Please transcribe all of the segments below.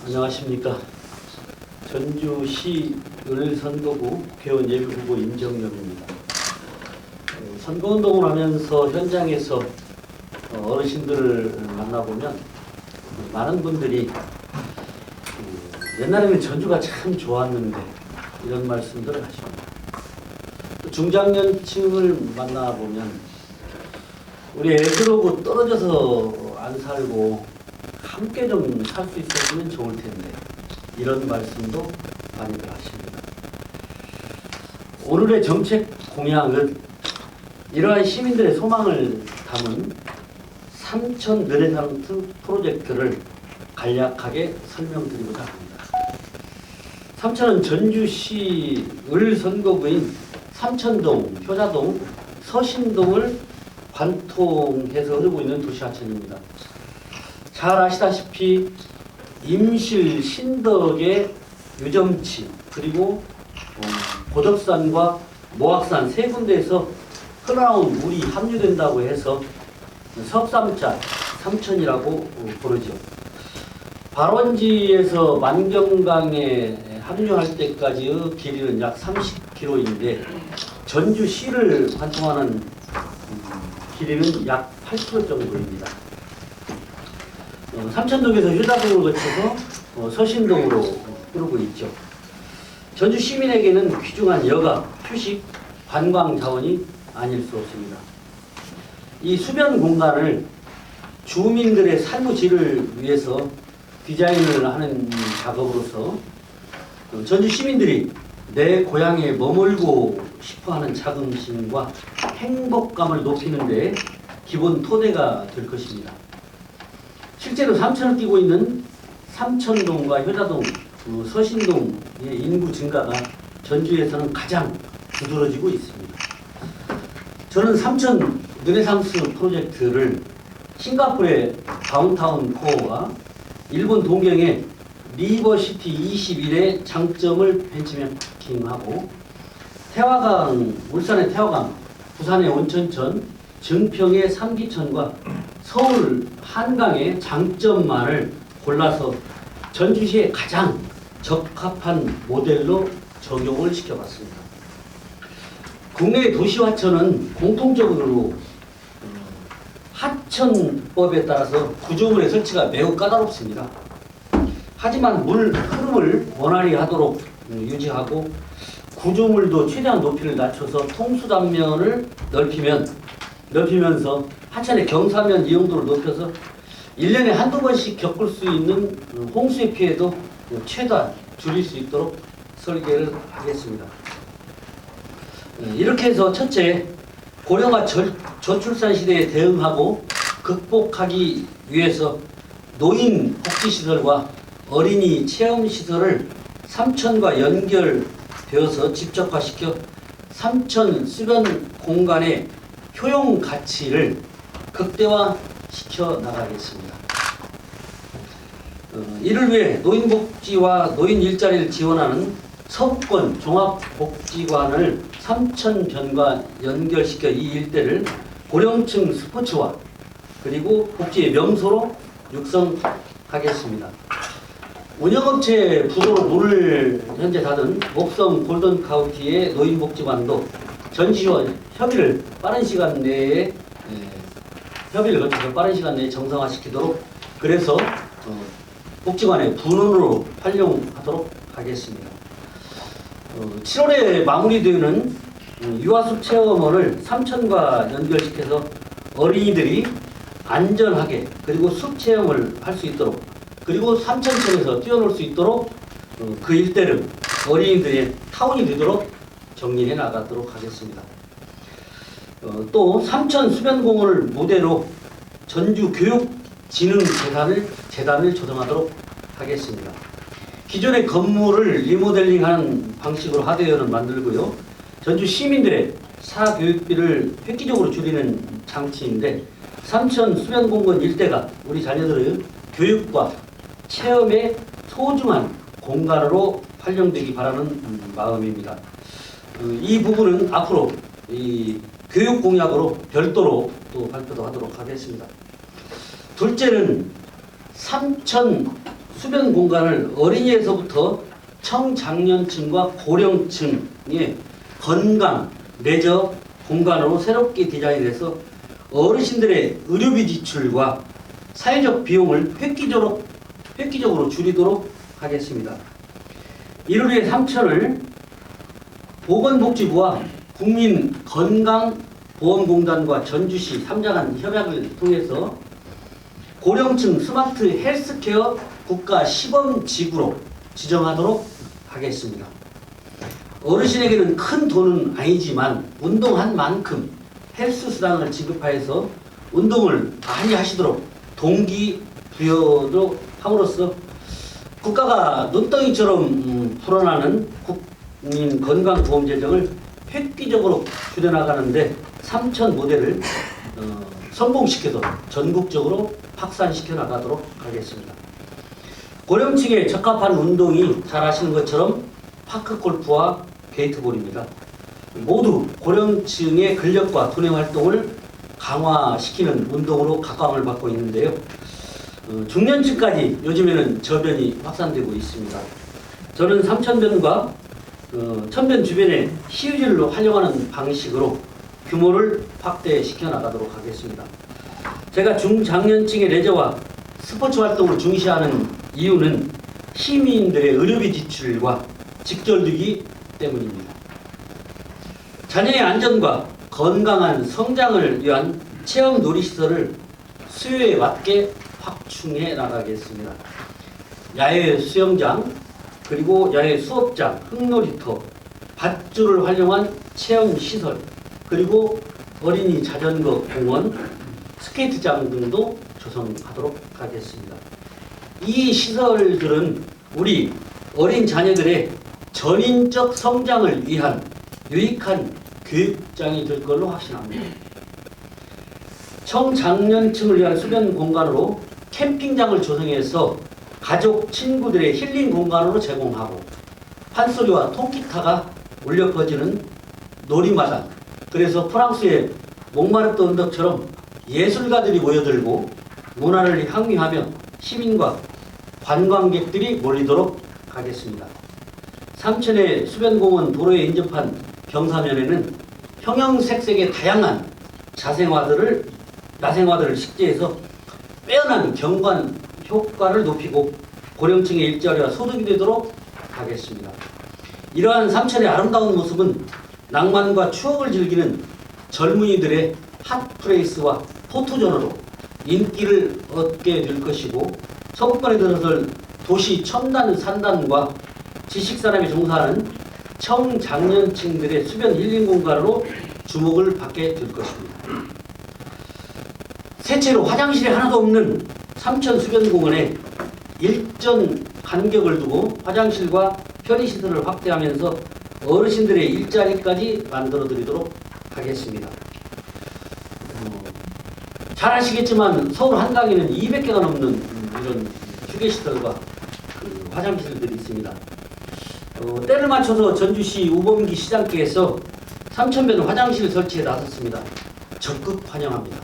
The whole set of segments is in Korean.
안녕하십니까. 전주시 을선거구 국회의원 예비후보 임정영입니다. 선거운동을 하면서 현장에서 어르신들을 만나보면 많은 분들이 옛날에는 전주가 참 좋았는데 이런 말씀들을 하십니다. 중장년층을 만나보면 우리 애들하고 떨어져서 안 살고 함께 좀 살 수 있었으면 좋을 텐데 이런 말씀도 많이들 하십니다. 오늘의 정책 공약은 이러한 시민들의 소망을 담은 삼천 르네상스 프로젝트를 간략하게 설명드리고자 합니다. 삼천은 전주시 을선거구인 삼천동, 효자동, 서신동을 관통해서 흐르고 있는 도시하천입니다. 잘 아시다시피 임실, 신덕의 유점치 그리고 고덕산과 모악산 세 군데에서 흘러나온 물이 합류된다고 해서 석삼자 삼천이라고 부르죠. 발원지에서 만경강에 합류할 때까지의 길이는 약 30km인데 전주시를 관통하는 길이는 약 8km 정도입니다. 삼천동에서 효자동을 거쳐서 서신동으로 흐르고 있죠. 전주 시민에게는 귀중한 여가, 휴식, 관광 자원이 아닐 수 없습니다. 이 수변 공간을 주민들의 삶의 질을 위해서 디자인을 하는 작업으로서 전주 시민들이 내 고향에 머물고 싶어하는 자긍심과 행복감을 높이는 데 기본 토대가 될 것입니다. 실제로 삼천을 끼고 있는 삼천동과 효자동, 서신동의 인구 증가가 전주에서는 가장 두드러지고 있습니다. 저는 삼천 르네상스 프로젝트를 싱가포르의 다운타운 코어와 일본 동경의 리버시티 21의 장점을 벤치마킹하고 태화강, 울산의 태화강, 부산의 온천천, 증평의 삼기천과 서울 한강의 장점만을 골라서 전주시에 가장 적합한 모델로 적용을 시켜봤습니다. 국내 도시화천은 공통적으로 하천법에 따라서 구조물의 설치가 매우 까다롭습니다. 하지만 물 흐름을 원활히 하도록 유지하고 구조물도 최대한 높이를 낮춰서 통수단면을 넓히면서 하천의 경사면 이용도를 높여서 1년에 한두 번씩 겪을 수 있는 홍수의 피해도 최대한 줄일 수 있도록 설계를 하겠습니다. 이렇게 해서 첫째, 고령화 저출산 시대에 대응하고 극복하기 위해서 노인 복지시설과 어린이 체험시설을 삼천과 연결되어서 집적화시켜 삼천 수변 공간의 효용 가치를 극대화시켜 나가겠습니다. 이를 위해 노인복지와 노인 일자리를 지원하는 서구권 종합복지관을 삼천변과 연결시켜 이 일대를 고령층 스포츠화 그리고 복지의 명소로 육성하겠습니다. 운영업체 부도로 물을 현재 닫은 목성 골든카운티의 노인복지관도 전주시와 협의를 거쳐서 빠른 시간 내에 정상화시키도록 그래서 복지관의 분원으로 활용하도록 하겠습니다. 7월에 마무리되는 유아숲 체험원을 삼천과 연결시켜서 어린이들이 안전하게 그리고 숲 체험을 할 수 있도록 그리고 삼천천에서 뛰어놀 수 있도록 그 일대를 어린이들의 타운이 되도록 정리해 나가도록 하겠습니다. 또 삼천 수변공원을 무대로 전주교육진흥재단을 조성하도록 하겠습니다. 기존의 건물을 리모델링하는 방식으로 하드웨어를 만들고요. 전주 시민들의 사교육비를 획기적으로 줄이는 장치인데 삼천 수변공원 일대가 우리 자녀들의 교육과 체험의 소중한 공간으로 활용되기 바라는 마음입니다. 이 부분은 앞으로 이 교육 공약으로 별도로 또 발표도 하도록 하겠습니다. 둘째는 삼천 수변 공간을 어린이에서부터 청장년층과 고령층의 건강, 레저 공간으로 새롭게 디자인해서 어르신들의 의료비 지출과 사회적 비용을 획기적으로 줄이도록 하겠습니다. 이를 위해 삼천을 보건복지부와 국민건강보험공단과 전주시 3자 협약을 통해서 고령층 스마트 헬스케어 국가 시범지구로 지정하도록 하겠습니다. 어르신에게는 큰 돈은 아니지만 운동한 만큼 헬스 수당을 지급하여서 운동을 많이 하시도록 동기부여도 함으로써 국가가 눈덩이처럼 불어나는 국민건강보험 재정을 획기적으로 줄여나가는데 삼천 모델을 성공시켜서 전국적으로 확산시켜 나가도록 하겠습니다. 고령층에 적합한 운동이 잘 아시는 것처럼 파크골프와 게이트볼입니다. 모두 고령층의 근력과 두뇌 활동을 강화시키는 운동으로 각광을 받고 있는데요. 중년층까지 요즘에는 저변이 확산되고 있습니다. 저는 삼천변과 천변 주변에 시유지를 활용하는 방식으로 규모를 확대시켜 나가도록 하겠습니다. 제가 중장년층의 레저와 스포츠 활동을 중시하는 이유는 시민들의 의료비 지출과 직결되기 때문입니다. 자녀의 안전과 건강한 성장을 위한 체험 놀이시설을 수요에 맞게 확충해 나가겠습니다. 야외 수영장, 그리고 야외 수업장, 흙놀이터, 밧줄을 활용한 체험시설, 그리고 어린이 자전거 공원, 스케이트장 등도 조성하도록 하겠습니다. 이 시설들은 우리 어린 자녀들의 전인적 성장을 위한 유익한 교육장이 될 걸로 확신합니다. 청장년층을 위한 수변 공간으로 캠핑장을 조성해서 가족, 친구들의 힐링 공간으로 제공하고 판소리와 통기타가 울려 퍼지는 놀이마당, 그래서 프랑스의 몽마르트 언덕처럼 예술가들이 모여들고 문화를 향유하며 시민과 관광객들이 몰리도록 하겠습니다. 삼천의 수변공원 도로에 인접한 경사면에는 형형색색의 다양한 야생화들을 식재해서 빼어난 경관 효과를 높이고 고령층의 일자리와 소득이 되도록 하겠습니다. 이러한 삼천의 아름다운 모습은 낭만과 추억을 즐기는 젊은이들의 핫플레이스와 포토존으로 인기를 얻게 될 것이고 서구권에 들어설 도시 첨단 산단과 지식산업에 종사하는 청장년층들의 수변 힐링 공간으로 주목을 받게 될 것입니다. 세채로 화장실이 하나도 없는 삼천 수변공원에 일정 간격을 두고 화장실과 편의시설을 확대하면서 어르신들의 일자리까지 만들어드리도록 하겠습니다. 잘 아시겠지만 서울 한강에는 200개가 넘는 이런 휴게시설과 화장실들이 있습니다. 때를 맞춰서 전주시 우범기 시장께서 삼천변 화장실 설치에 나섰습니다. 적극 환영합니다.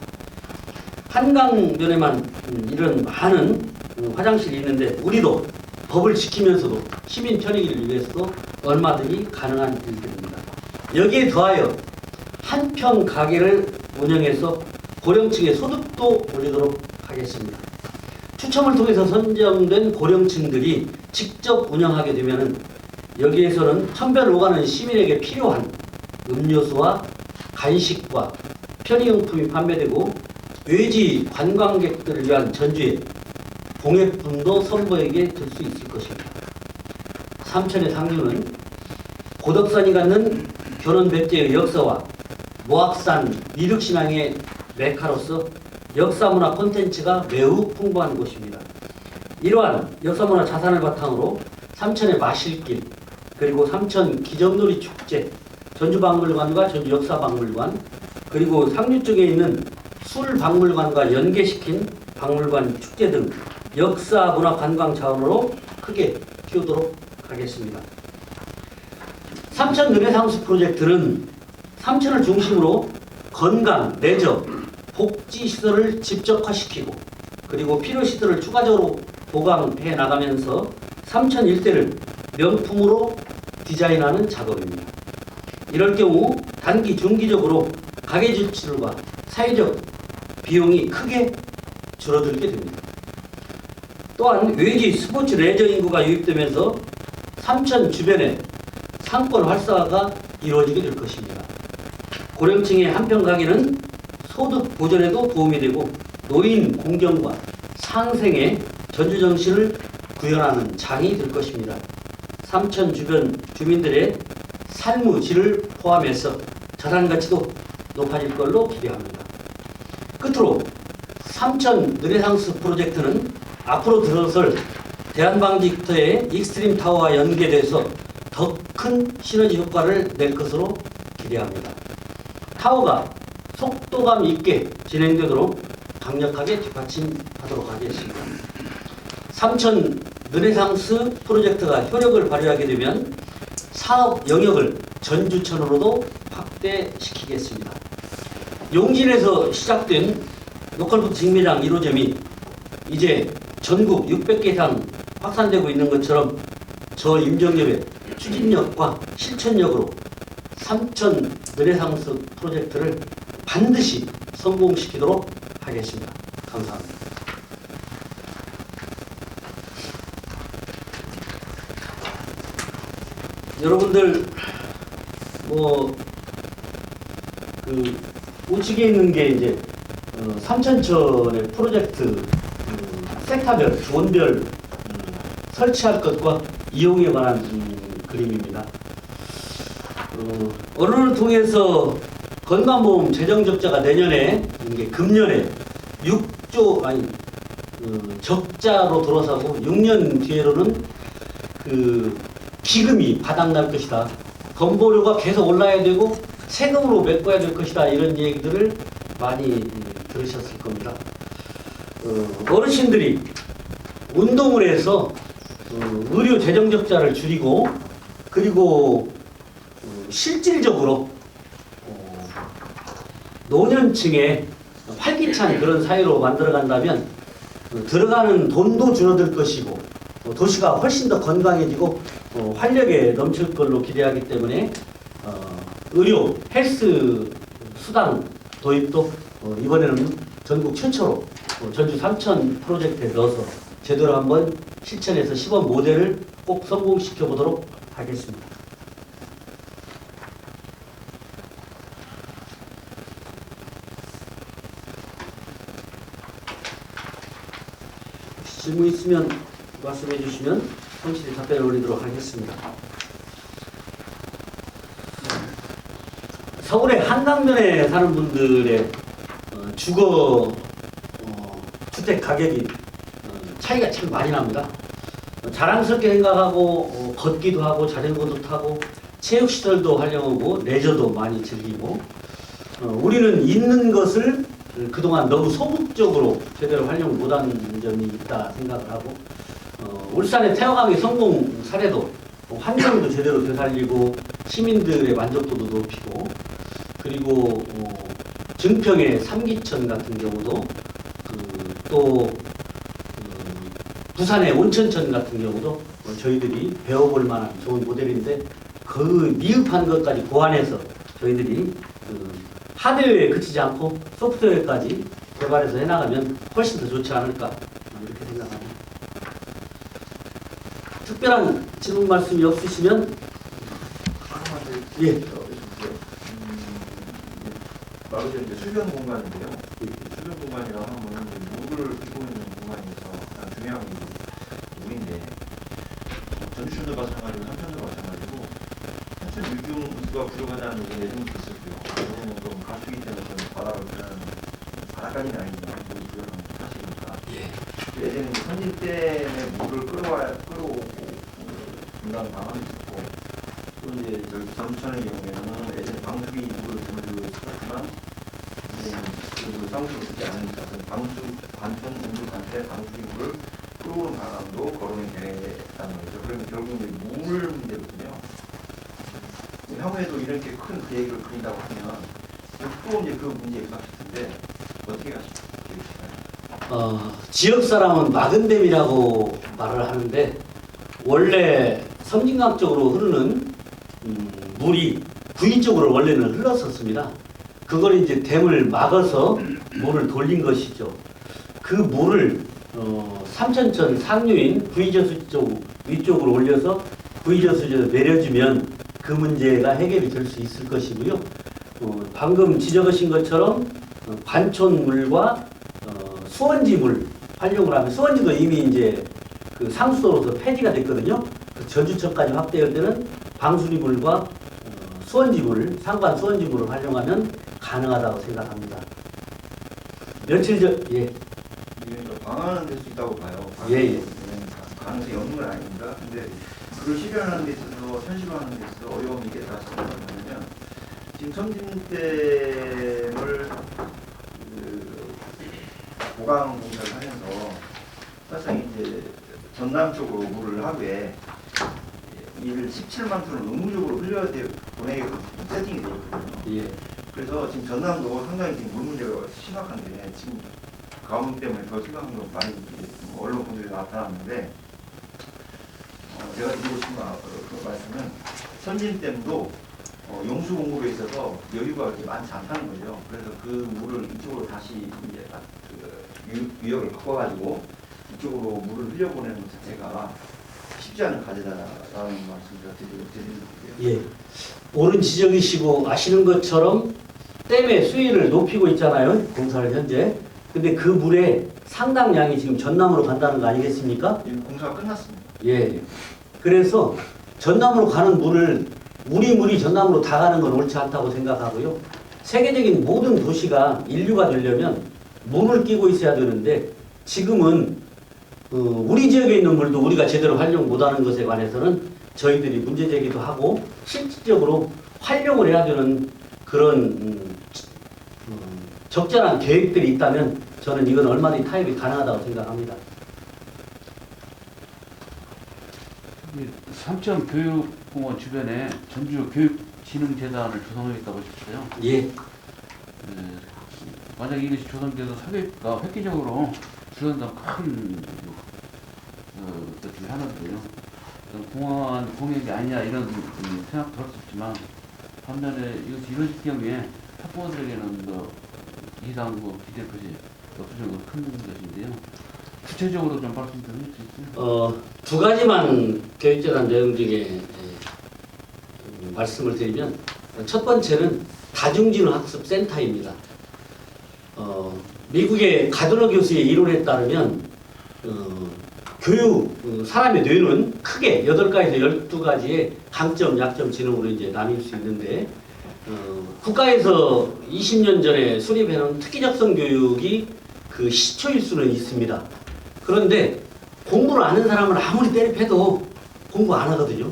한강변에만 이런 많은 화장실이 있는데 우리도 법을 지키면서도 시민 편의를 위해서도 얼마든지 가능한 일들입니다. 여기에 더하여 한평 가게를 운영해서 고령층의 소득도 올리도록 하겠습니다. 추첨을 통해서 선정된 고령층들이 직접 운영하게 되면 여기에서는 천변을 오가는 시민에게 필요한 음료수와 간식과 편의용품이 판매되고 외지 관광객들을 위한 전주의 공예품도 선보이게 될 수 있을 것입니다. 삼천의 상류는 고덕산이 갖는 결혼 백제의 역사와 모악산 미륵신앙의 메카로서 역사문화 콘텐츠가 매우 풍부한 곳입니다. 이러한 역사문화 자산을 바탕으로 삼천의 마실길, 그리고 삼천 기적놀이 축제, 전주박물관과 전주역사박물관, 그리고 상류 쪽에 있는 술박물관과 연계시킨 박물관 축제 등 역사 문화 관광 자원으로 크게 키우도록 하겠습니다. 삼천 르네상스 프로젝트는 삼천을 중심으로 건강, 레저, 복지 시설을 집적화시키고 그리고 필요 시설을 추가적으로 보강해 나가면서 삼천 일대를 명품으로 디자인하는 작업입니다. 이럴 경우 단기, 중기적으로 가계 지출과 사회적 비용이 크게 줄어들게 됩니다. 또한 외지 스포츠 레저 인구가 유입되면서 삼천 주변에 상권 활성화가 이루어지게 될 것입니다. 고령층의 한평 가게는 소득 보전에도 도움이 되고 노인 공경과 상생의 전주정신을 구현하는 장이 될 것입니다. 삼천 주변 주민들의 삶의 질을 포함해서 자산 가치도 높아질 걸로 기대합니다. 끝으로 삼천 르네상스 프로젝트는 앞으로 들어설 대한방직터의 익스트림 타워와 연계돼서 더 큰 시너지 효과를 낼 것으로 기대합니다. 타워가 속도감 있게 진행되도록 강력하게 뒷받침하도록 하겠습니다. 삼천 르네상스 프로젝트가 효력을 발휘하게 되면 사업 영역을 전주천으로도 확대시키겠습니다. 용진에서 시작된 로컬푸드 직매장 1호점이 이제 전국 600개 이상 확산되고 있는 것처럼 저 임정엽의 추진력과 실천력으로 삼천 르네상스 프로젝트를 반드시 성공시키도록 하겠습니다. 감사합니다. 여러분들 우측에 있는 게 이제 삼천천의 프로젝트 섹터별, 존별 설치할 것과 이용에 관한 그림입니다. 언론을 통해서 건강보험 재정 적자가 내년에 이게 금년에 6조 적자로 돌아서고 6년 뒤에로는 기금이 바닥날 것이다. 건보료가 계속 올라야 되고 세금으로 메꿔야 될 것이다. 이런 얘기들을 많이 들으셨을 겁니다. 어르신들이 운동을 해서 의료 재정 적자를 줄이고 그리고 실질적으로 노년층에 활기찬 그런 사회로 만들어간다면 들어가는 돈도 줄어들 것이고 도시가 훨씬 더 건강해지고 활력에 넘칠 걸로 기대하기 때문에 의료, 헬스 수당 도입도 이번에는 전국 최초로 전주 삼천 프로젝트에 넣어서 제대로 한번 실천해서 시범 모델을 꼭 성공시켜 보도록 하겠습니다. 혹시 질문 있으면 말씀해 주시면 성실히 답변을 올리도록 하겠습니다. 서울의 한강변에 사는 분들의 주거 주택 가격이 차이가 참 많이 납니다. 자랑스럽게 생각하고 걷기도 하고 자전거도 타고 체육시설도 활용하고 레저도 많이 즐기고 우리는 있는 것을 그동안 너무 소극적으로 제대로 활용 못한 점이 있다 생각을 하고 울산의 태화강의 성공 사례도 환경도 제대로 되살리고 시민들의 만족도도 높이고 그리고 증평의 삼기천 같은 경우도 또 부산의 온천천 같은 경우도 저희들이 배워볼 만한 좋은 모델인데 그 미흡한 것까지 고안해서 저희들이 하드웨어에 그치지 않고 소프트웨어까지 개발해서 해나가면 훨씬 더 좋지 않을까 이렇게 생각합니다. 특별한 질문 말씀이 없으시면 예. 바로 이제 수변 공간인데요. 수변 공간이라고 하면 물을 끼고 있는 공간에서 가장 중요한 게 물인데 전주도 마찬가지고 삼천도 마찬가지고 사실 유경수가 부족하다는 얘기가 좀 있었고요. 왜냐하면 그럼 가수기 때문에 바다를 바닷가는 아니지만 물이 부족한 사실이니까. 예전에 선진 때문에 물을 끌어오고 분당 방안이 있었고 또 이제 저희 삼천의 경우에는 예전에 방수기 물을 전부 있었지만 그 사무실을 쓰지 않으니까 관천 공주 단체 방수기 물을 끌어오는 방안도 거론이 되었다는 거죠. 그러면 결국 이제 물 문제거든요. 향후에도 이렇게 큰 계획을 그린다고 하면 또 이제 그 문제에 부닥칠 텐데 어떻게 계획이실까요? 지역 사람은 막은댐이라고 말을 하는데 원래 섬진강 쪽으로 흐르는 물이 구인 쪽으로 원래는 흘렀었습니다. 그걸 이제 댐을 막아서 물을 돌린 것이죠. 그 물을 삼천천 상류인 구이저수 쪽 위쪽으로 올려서 구이저수에서 내려주면 그 문제가 해결이 될 수 있을 것이고요. 방금 지적하신 것처럼 관촌물과 수원지물 활용을 하면 수원지도 이미 이제 그 상수도로서 폐지가 됐거든요. 그 저주처까지 확대할 때는 방수리물과 수원지물, 상관 수원지물을 활용하면 가능하다고 생각합니다. 며칠 전, 예. 이게 방안은 될 수 있다고 봐요. 예. 가능성이 없는 건 아닙니다. 근데 그걸 실현하는 데 있어서 현실화하는 데 있어서 어려움이 있겠다 싶은 건 뭐냐면 지금 섬진댐을 보강 공사를 하면서 사실상 이제 전남 쪽으로 물을 하루에 이를 17만 톤을 의무적으로 보내게끔 세팅이 되어 있거든요. 예. 그래서 지금 전남도 상당히 지금 물 문제가 심각한데 지금 가뭄 때문에 더 심각한 거 많이 언론 보도에 나타났는데 제가 드리고 싶은 그 말씀은 선진댐도 용수 공급에 있어서 여유가 그렇게 많지 않다는 거죠. 그래서 그 물을 이쪽으로 다시 이제 그 유역을 바꿔가지고 이쪽으로 물을 흘려보내는 것 자체가 쉽지 않은 과제다라는 말씀을 드리는 거고요. 예. 옳은 지적이시고 아시는 것처럼 댐의 수위를 높이고 있잖아요. 공사를 현재. 근데 그 물의 상당량이 지금 전남으로 간다는 거 아니겠습니까? 지금 공사가 끝났습니다. 예. 그래서 전남으로 가는 물을 우리 물이 전남으로 다 가는 건 옳지 않다고 생각하고요. 세계적인 모든 도시가 인류가 되려면 물을 끼고 있어야 되는데 지금은 우리 지역에 있는 물도 우리가 제대로 활용 못하는 것에 관해서는 저희들이 문제 제기도 하고 실질적으로 활용을 해야 되는 그런 적절한 계획들이 있다면 저는 이건 얼마든지 타협이 가능하다고 생각합니다. 삼천교육공원 주변에 전주교육진흥재단을 조성하겠다고 하셨어요. 예. 만약 이것이 조성돼서 사교육가 획기적으로 줄어든다면 큰 것 중에 하나인데요. 공원 공약이 아니냐 이런 생각도 할 수 있지만 반면에 이것이 이루어질 경우에 학부모들에게는 이상 기대 것이 없어지는 큰 것인데요. 구체적으로 좀 말씀 좀 해줄 수 있어요? 두 가지만 교육재단 내용 중에 말씀을 드리면 첫 번째는 다중진흥학습센터입니다. 미국의 가드너 교수의 이론에 따르면 교육, 사람의 뇌는 크게 8가지에서 12가지의 강점, 약점, 지능으로 이제 나뉠 수 있는데 국가에서 20년 전에 수립해놓은 특기적성 교육이 그 시초일 수는 있습니다. 그런데 공부를 아는 사람을 아무리 때려패도 공부 안 하거든요.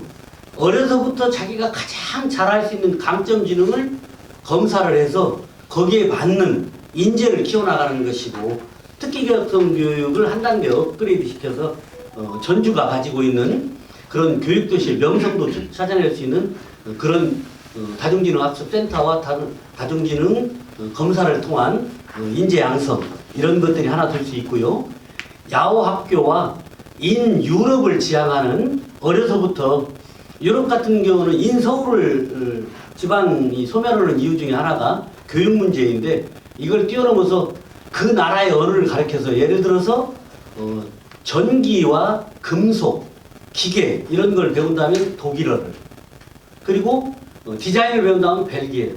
어려서부터 자기가 가장 잘할 수 있는 강점 지능을 검사를 해서 거기에 맞는 인재를 키워나가는 것이고 특기적성 교육을 한 단계 업그레이드 시켜서 전주가 가지고 있는 그런 교육도시의 명성도 찾아낼 수 있는 그런 다중진흥학습센터와 다중진흥 검사를 통한 인재 양성 이런 것들이 하나 될 수 있고요. 야호학교와 인유럽을 지향하는 어려서부터 유럽 같은 경우는 인서울을 지방이 소멸하는 이유 중에 하나가 교육 문제인데 이걸 뛰어넘어서 그 나라의 언어를 가르쳐서 예를 들어서 전기와 금속, 기계 이런 걸 배운다면 독일어를 그리고 디자인을 배운다면 벨기에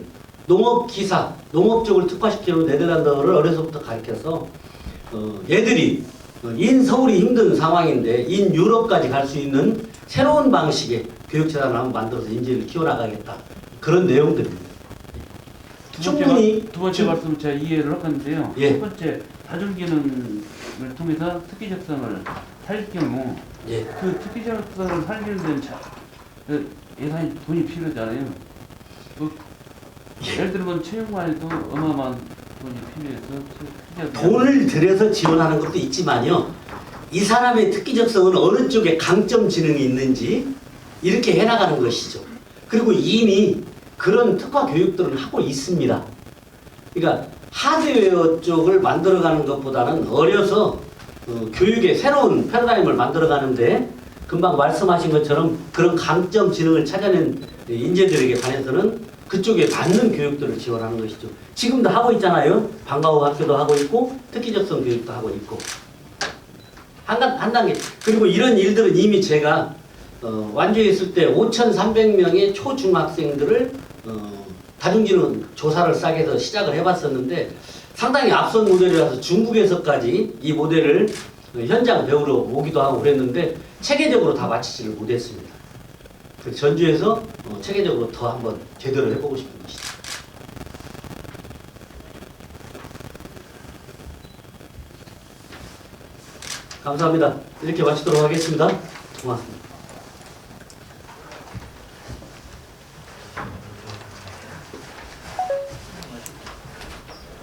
농업 기사, 농업 쪽을 특화시키는 네덜란드어를 어려서부터 가르쳐서 얘들이 인서울이 힘든 상황인데 인유럽까지 갈 수 있는 새로운 방식의 교육재단을 한번 만들어서 인재를 키워나가겠다. 그런 내용들입니다. 두 번째 말씀은 제가 이해를 하겠는데요. 예. 첫 번째 다중기능을 통해서 특기적성을 살릴 경우 예. 그 특기적성을 살리는 데는 예산이 돈이 필요하잖아요. 예를 들면 체육만 해도 어마어마한 돈이 필요해서 돈을 들여서 지원하는 것도 있지만요. 이 사람의 특기적성은 어느 쪽에 강점 지능이 있는지 이렇게 해나가는 것이죠. 그리고 이미 그런 특화 교육들을 하고 있습니다. 그러니까 하드웨어 쪽을 만들어가는 것보다는 어려서 교육의 새로운 패러다임을 만들어가는데 금방 말씀하신 것처럼 그런 강점 지능을 찾아낸 인재들에게 관해서는 그쪽에 맞는 교육들을 지원하는 것이죠. 지금도 하고 있잖아요. 방과후 학교도 하고 있고 특기적성 교육도 하고 있고 한 단계. 그리고 이런 일들은 이미 제가 완주에 있을 때 5,300명의 초중학생들을 다중지능 조사를 싸게 해서 시작을 해봤었는데 상당히 앞선 모델이라서 중국에서까지 이 모델을 현장 배우러 오기도 하고 그랬는데 체계적으로 다 마치지를 못했습니다. 그래서 전주에서 체계적으로 더 한번 제대로 해보고 싶은 것이다. 감사합니다. 이렇게 마치도록 하겠습니다. 고맙습니다.